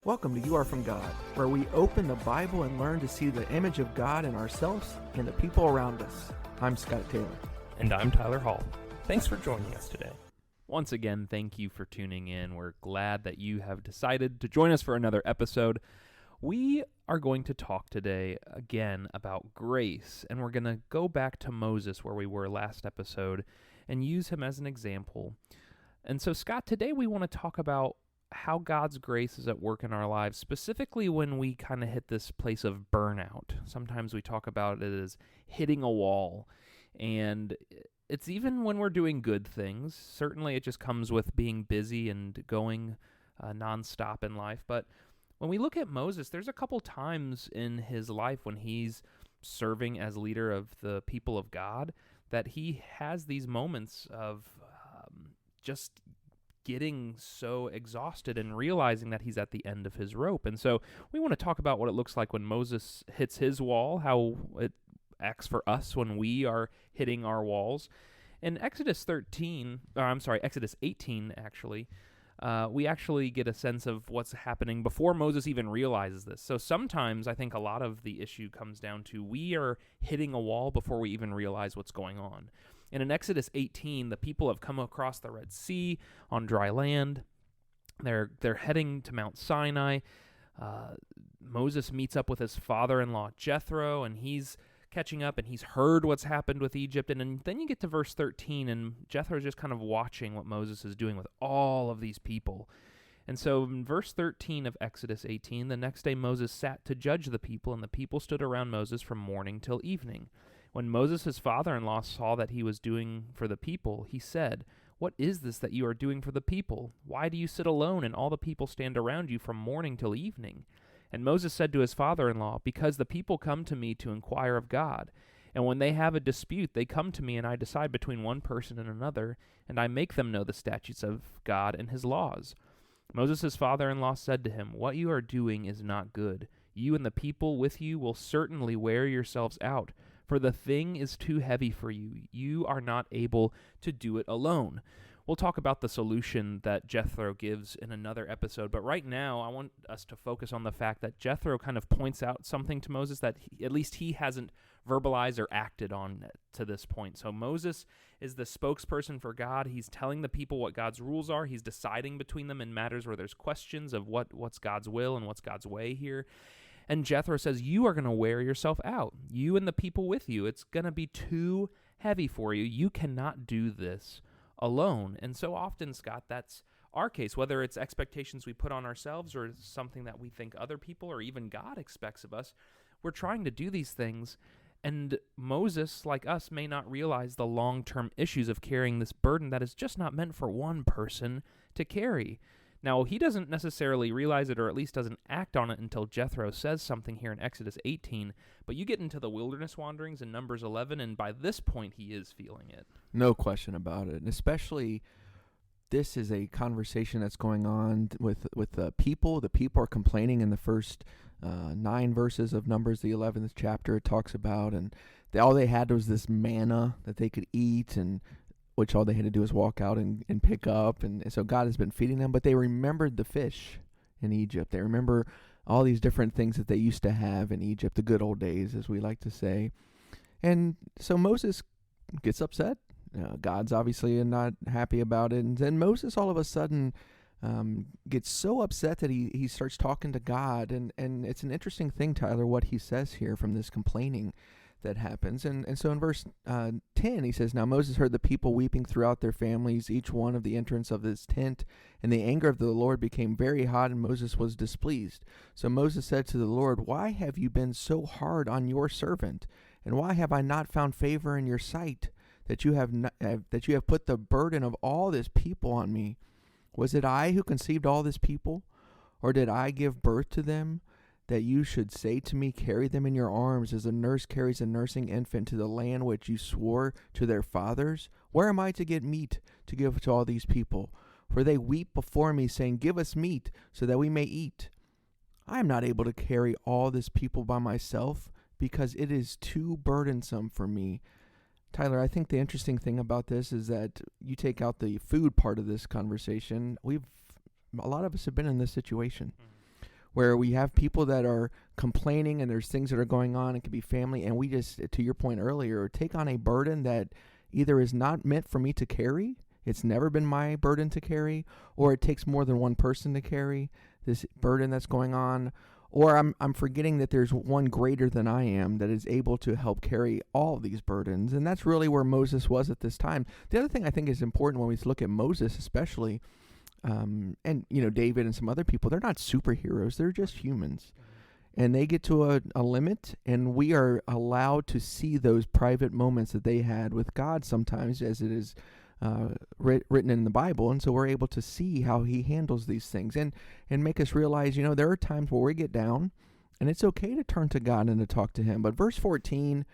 Welcome to You Are From God, where we open the Bible and learn to see the image of God in ourselves and the people around us. I'm Scott Taylor. And I'm Tyler Hall. Thanks for joining us today. Once again, thank you for tuning in. We're glad that you have decided to join us for another episode. We are going to talk today again about grace, and we're going to go back to Moses where we were last episode and use him as an example. And so, Scott, today we want to talk about how God's grace is at work in our lives, specifically when we kind of hit this place of burnout. Sometimes we talk about it as hitting a wall, and it's even when we're doing good things. Certainly it just comes with being busy and going nonstop in life. But when we look at Moses, there's a couple times in his life when he's serving as leader of the people of God that he has these moments of just getting so exhausted and realizing that he's at the end of his rope. And so we want to talk about what it looks like when Moses hits his wall, how it acts for us when we are hitting our walls. In Exodus 18, actually, we actually get a sense of what's happening before Moses even realizes this. So sometimes I think a lot of the issue comes down to we are hitting a wall before we even realize what's going on. And in Exodus 18, the people have come across the Red Sea on dry land. They're heading to Mount Sinai. Moses meets up with his father-in-law Jethro, and he's catching up, and he's heard what's happened with Egypt. And then you get to verse 13, and Jethro's just kind of watching what Moses is doing with all of these people. And so in verse 13 of Exodus 18, the next day Moses sat to judge the people, and the people stood around Moses from morning till evening. When Moses, his father-in-law, saw that he was doing for the people, he said, "What is this that you are doing for the people? Why do you sit alone and all the people stand around you from morning till evening?" And Moses said to his father-in-law, "Because the people come to me to inquire of God. And when they have a dispute, they come to me, and I decide between one person and another, and I make them know the statutes of God and his laws." Moses, his father-in-law, said to him, "What you are doing is not good. You and the people with you will certainly wear yourselves out, for the thing is too heavy for you. You are not able to do it alone." We'll talk about the solution that Jethro gives in another episode, but right now I want us to focus on the fact that Jethro kind of points out something to Moses that at least he hasn't verbalized or acted on to this point. So Moses is the spokesperson for God. He's telling the people what God's rules are. He's deciding between them in matters where there's questions of what's God's will and what's God's way here. And Jethro says, you are going to wear yourself out. You and the people with you. It's going to be too heavy for you. You cannot do this alone. And so often, Scott, that's our case, whether it's expectations we put on ourselves or something that we think other people or even God expects of us. We're trying to do these things, and Moses, like us, may not realize the long-term issues of carrying this burden that is just not meant for one person to carry. Now, he doesn't necessarily realize it, or at least doesn't act on it until Jethro says something here in Exodus 18, but you get into the wilderness wanderings in Numbers 11, and by this point, he is feeling it. No question about it. And especially, this is a conversation that's going on with the people. The people are complaining in the first 9 verses of Numbers, the 11th chapter. It talks about, and all they had was this manna that they could eat, and which all they had to do was walk out and pick up. And so God has been feeding them, but they remembered the fish in Egypt. They remember all these different things that they used to have in Egypt, the good old days, as we like to say. And so Moses gets upset. God's obviously not happy about it. And then Moses all of a sudden gets so upset that he starts talking to God. And it's an interesting thing, Tyler, what he says here from this complaining that happens. And so in verse 10, he says, "Now Moses heard the people weeping throughout their families, each one of the entrance of his tent, and the anger of the Lord became very hot, and Moses was displeased. So Moses said to the Lord, 'Why have you been so hard on your servant? And why have I not found favor in your sight, that you have put the burden of all this people on me? Was it I who conceived all this people? Or did I give birth to them? That you should say to me, carry them in your arms as a nurse carries a nursing infant to the land which you swore to their fathers? Where am I to get meat to give to all these people? For they weep before me, saying, give us meat so that we may eat. I am not able to carry all this people by myself, because it is too burdensome for me. Tyler, I think the interesting thing about this is that you take out the food part of this conversation. A lot of us have been in this situation where we have people that are complaining and there's things that are going on. It could be family. And we just, to your point earlier, take on a burden that either is not meant for me to carry. It's never been my burden to carry, or it takes more than one person to carry this burden that's going on, or I'm forgetting that there's one greater than I am that is able to help carry all of these burdens. And that's really where Moses was at this time. The other thing I think is important when we look at Moses especially, and David and some other people, they're not superheroes, they're just humans. And they get to a limit, and we are allowed to see those private moments that they had with God sometimes, as it is written in the Bible. And so we're able to see how he handles these things and make us realize, there are times where we get down, and it's okay to turn to God and to talk to him. But verse 14,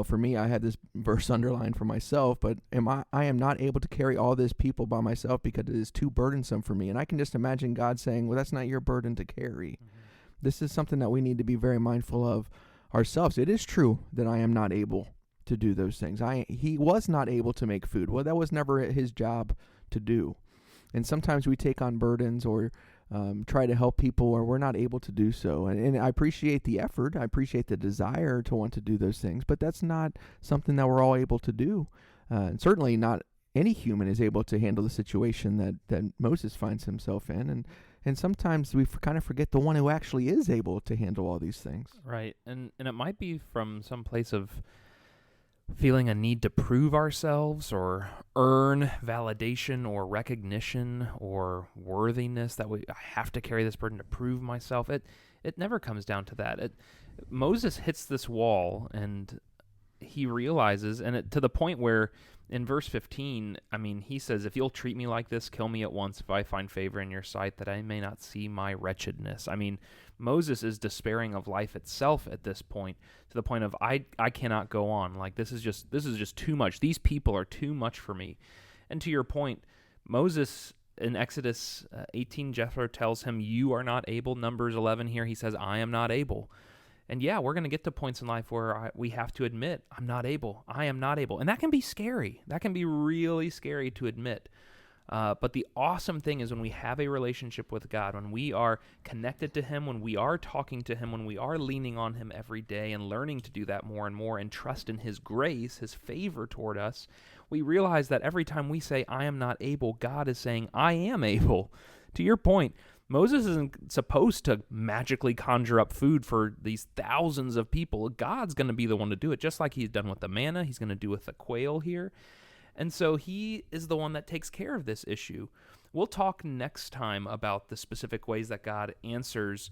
for me, I had this verse underlined for myself, but I am not able to carry all this people by myself because it is too burdensome for me. And I can just imagine God saying, well, that's not your burden to carry. Mm-hmm. This is something that we need to be very mindful of ourselves. It is true that I am not able to do those things. He was not able to make food. Well, that was never his job to do. And sometimes we take on burdens or try to help people, or we're not able to do so. And I appreciate the effort. I appreciate the desire to want to do those things, but that's not something that we're all able to do. And certainly not any human is able to handle the situation that Moses finds himself in. And sometimes we kind of forget the one who actually is able to handle all these things. Right. And it might be from some place of feeling a need to prove ourselves or earn validation or recognition or worthiness, that I have to carry this burden to prove myself. It never comes down to that. Moses hits this wall, and he realizes, and to the point where in verse 15, he says, if you'll treat me like this, kill me at once if I find favor in your sight, that I may not see my wretchedness. Moses is despairing of life itself at this point, to the point of, I cannot go on. Like, this is just too much. These people are too much for me. And to your point, Moses in Exodus 18, Jethro tells him, you are not able. Numbers 11 here, he says, I am not able. And yeah, we're going to get to points in life where we have to admit, I'm not able. I am not able. And that can be scary. That can be really scary to admit. But the awesome thing is when we have a relationship with God, when we are connected to him, when we are talking to him, when we are leaning on him every day and learning to do that more and more and trust in his grace, his favor toward us, we realize that every time we say, I am not able, God is saying, I am able. To your point, Moses isn't supposed to magically conjure up food for these thousands of people. God's going to be the one to do it, just like he's done with the manna. He's going to do with the quail here. And so he is the one that takes care of this issue. We'll talk next time about the specific ways that God answers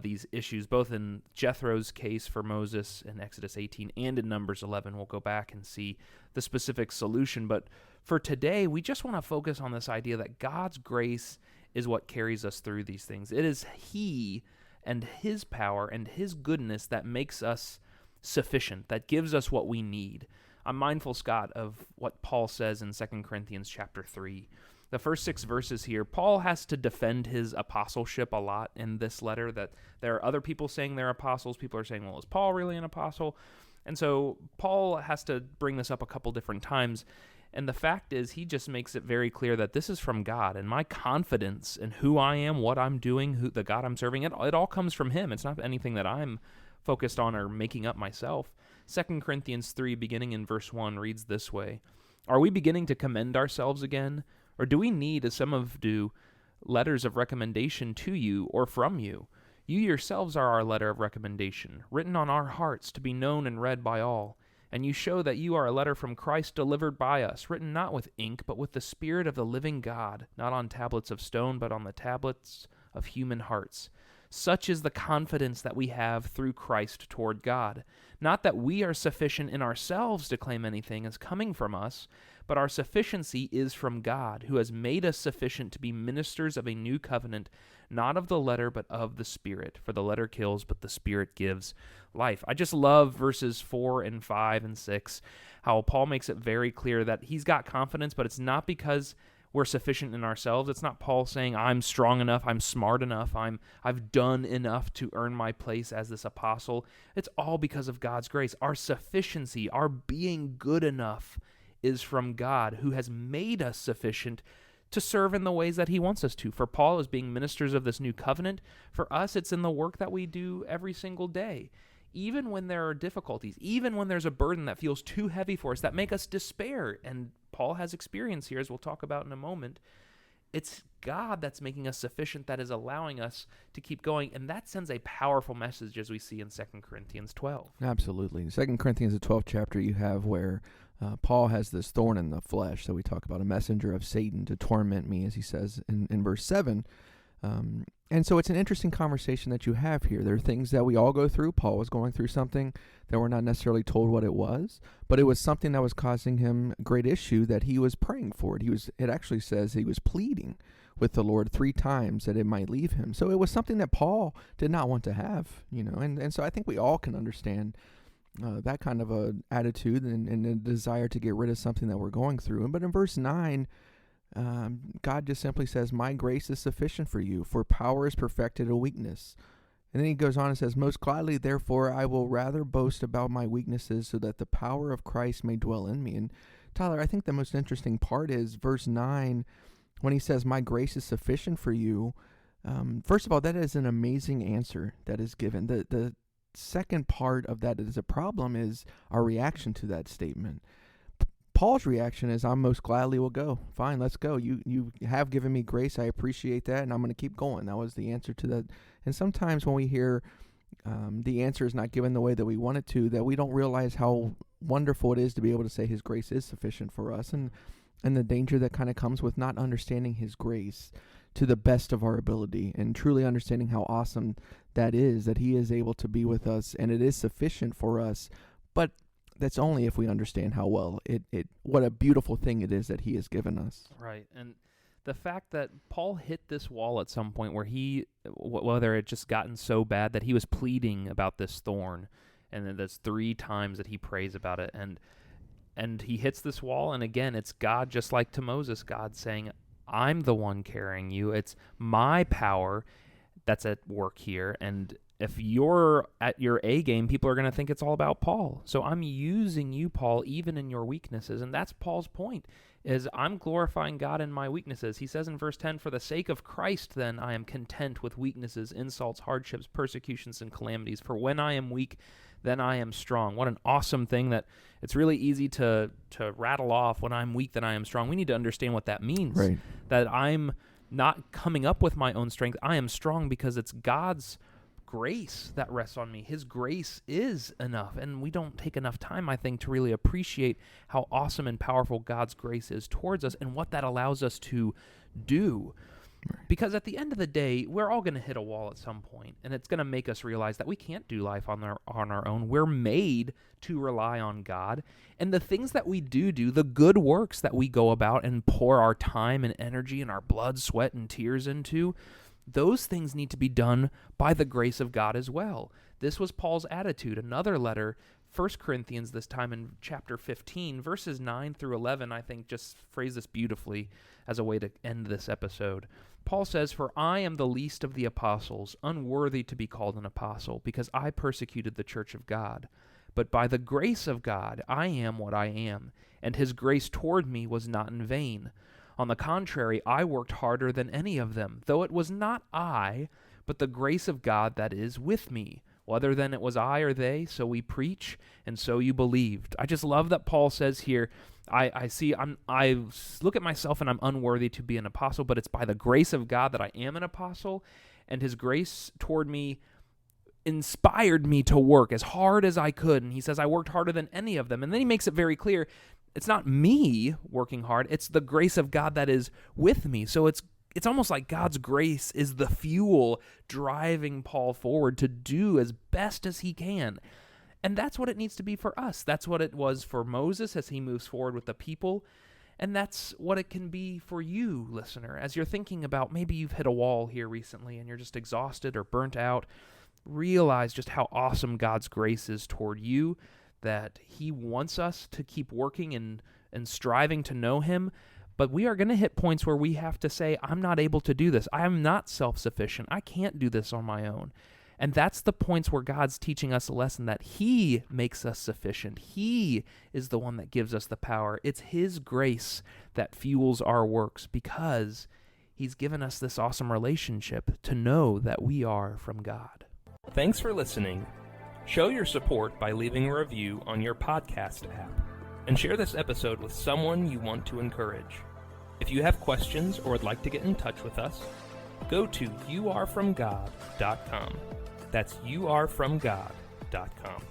these issues, both in Jethro's case for Moses in Exodus 18 and in Numbers 11. We'll go back and see the specific solution. But for today, we just want to focus on this idea that God's grace is what carries us through these things. It is he and his power and his goodness that makes us sufficient, that gives us what we need. I'm mindful, Scott, of what Paul says in 2 Corinthians chapter 3. The first 6 verses here, Paul has to defend his apostleship a lot in this letter, that there are other people saying they're apostles. People are saying, well, is Paul really an apostle? And so Paul has to bring this up a couple different times. And the fact is, he just makes it very clear that this is from God, and my confidence in who I am, what I'm doing, the God I'm serving, it all comes from him. It's not anything that I'm focused on or making up myself. 2 Corinthians 3, beginning in verse 1, reads this way: Are we beginning to commend ourselves again? Or do we need, as some of do, letters of recommendation to you or from you? You yourselves are our letter of recommendation, written on our hearts to be known and read by all. And you show that you are a letter from Christ delivered by us, written not with ink, but with the Spirit of the living God, not on tablets of stone, but on the tablets of human hearts. Such is the confidence that we have through Christ toward God. Not that we are sufficient in ourselves to claim anything as coming from us, but our sufficiency is from God, who has made us sufficient to be ministers of a new covenant, not of the letter, but of the Spirit. For the letter kills, but the Spirit gives life. I just love verses 4 and 5 and 6, how Paul makes it very clear that he's got confidence, but it's not because we're sufficient in ourselves. It's not Paul saying, I'm strong enough, I'm smart enough, I've done enough to earn my place as this apostle. It's all because of God's grace. Our sufficiency, our being good enough is from God, who has made us sufficient to serve in the ways that he wants us to. For Paul, as being ministers of this new covenant, for us, it's in the work that we do every single day. Even when there are difficulties, even when there's a burden that feels too heavy for us, that make us despair, and Paul has experience here, as we'll talk about in a moment, it's God that's making us sufficient, that is allowing us to keep going, and that sends a powerful message, as we see in 2 Corinthians 12. Absolutely. In 2 Corinthians, the 12th chapter, you have where Paul has this thorn in the flesh that we talk about, a messenger of Satan to torment me, as he says in verse 7. And so it's an interesting conversation that you have here. There are things that we all go through. Paul was going through something that we're not necessarily told what it was, but it was something that was causing him great issue that he was praying for. It actually says he was pleading with the Lord 3 times that it might leave him. So it was something that Paul did not want to have, and so I think we all can understand that kind of a attitude and a desire to get rid of something that we're going through. But in verse 9, God just simply says, my grace is sufficient for you, for power is perfected in weakness. And then he goes on and says, most gladly, therefore, I will rather boast about my weaknesses so that the power of Christ may dwell in me. And Tyler, I think the most interesting part is verse 9, when he says, my grace is sufficient for you. First of all, that is an amazing answer that is given. The second part of that is a problem is our reaction to that statement. Paul's reaction is, I most gladly will go. Fine, let's go. You have given me grace. I appreciate that, and I'm going to keep going. That was the answer to that. And sometimes when we hear the answer is not given the way that we want it to, that we don't realize how wonderful it is to be able to say his grace is sufficient for us, and the danger that kind of comes with not understanding his grace to the best of our ability and truly understanding how awesome that is, that he is able to be with us, and it is sufficient for us. But that's only if we understand how well what a beautiful thing it is that he has given us. Right. And the fact that Paul hit this wall at some point where whether it just gotten so bad that he was pleading about this thorn, and then there's 3 times that he prays about it, and he hits this wall, and again, it's God, just like to Moses, God saying, I'm the one carrying you. It's my power that's at work here, and if you're at your A game, people are going to think it's all about Paul. So I'm using you, Paul, even in your weaknesses. And that's Paul's point, is I'm glorifying God in my weaknesses. He says in verse 10, for the sake of Christ, then, I am content with weaknesses, insults, hardships, persecutions, and calamities. For when I am weak, then I am strong. What an awesome thing that it's really easy to rattle off. When I'm weak, then I am strong. We need to understand what that means. Right. That I'm not coming up with my own strength. I am strong because it's God's grace that rests on me. His grace is enough, and we don't take enough time, I think, to really appreciate how awesome and powerful God's grace is towards us and what that allows us to do. Right. Because at the end of the day, we're all going to hit a wall at some point, and it's going to make us realize that we can't do life on our own. We're made to rely on God, and the things that we do, the good works that we go about and pour our time and energy and our blood, sweat, and tears into, those things need to be done by the grace of God as well. This was Paul's attitude. Another letter, 1 Corinthians, this time in chapter 15, verses 9 through 11, I think just phrase this beautifully as a way to end this episode. Paul says, for I am the least of the apostles, unworthy to be called an apostle, because I persecuted the church of God. But by the grace of God, I am what I am, and his grace toward me was not in vain. On the contrary, I worked harder than any of them, though it was not I, but the grace of God that is with me. Whether then it was I or they, so we preach, and so you believed. I just love that Paul says here, I look at myself and I'm unworthy to be an apostle, but it's by the grace of God that I am an apostle, and his grace toward me inspired me to work as hard as I could. And he says, I worked harder than any of them. And then he makes it very clear, it's not me working hard, it's the grace of God that is with me. So it's almost like God's grace is the fuel driving Paul forward to do as best as he can. And that's what it needs to be for us. That's what it was for Moses as he moves forward with the people. And that's what it can be for you, listener, as you're thinking about maybe you've hit a wall here recently and you're just exhausted or burnt out. Realize just how awesome God's grace is toward you, that he wants us to keep working and striving to know him, but we are going to hit points where we have to say, I'm not able to do this. I am not self-sufficient. I can't do this on my own. And that's the points where God's teaching us a lesson that He makes us sufficient. He is the one that gives us the power. It's His grace that fuels our works because He's given us this awesome relationship to know that we are from God. Thanks for listening. Show your support by leaving a review on your podcast app, and share this episode with someone you want to encourage. If you have questions or would like to get in touch with us, go to youarefromgod.com. That's youarefromgod.com.